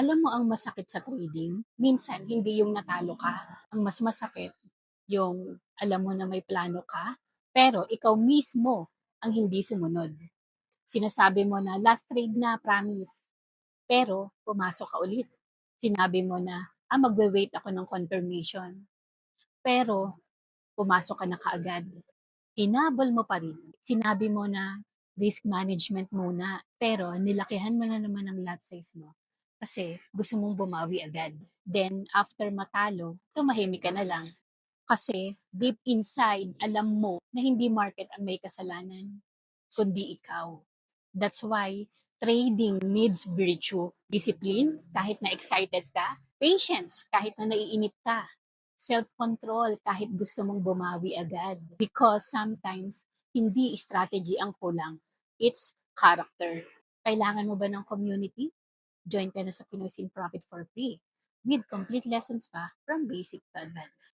Alam mo ang masakit sa trading, minsan hindi yung natalo ka. Ang mas masakit, yung alam mo na may plano ka, pero ikaw mismo ang hindi sumunod. Sinasabi mo na last trade na, promise. Pero pumasok ka ulit. Sinabi mo na, magwe-wait ako ng confirmation. Pero pumasok ka na kaagad. Hinabol mo pa rin. Sinabi mo na risk management muna, pero nilakihan mo na naman ang lot size mo kasi gusto mong bumawi agad. Then, after matalo, tumahimik ka na lang. Kasi deep inside, alam mo na hindi market ang may kasalanan, kundi ikaw. That's why trading needs virtue, discipline kahit na excited ka, patience kahit na naiinip ka, self-control kahit gusto mong bumawi agad. Because sometimes, hindi strategy ang kulang. It's character. Kailangan mo ba ng community? Join ka na sa Pinoy Sin Profit for free with complete lessons pa from basic to advanced.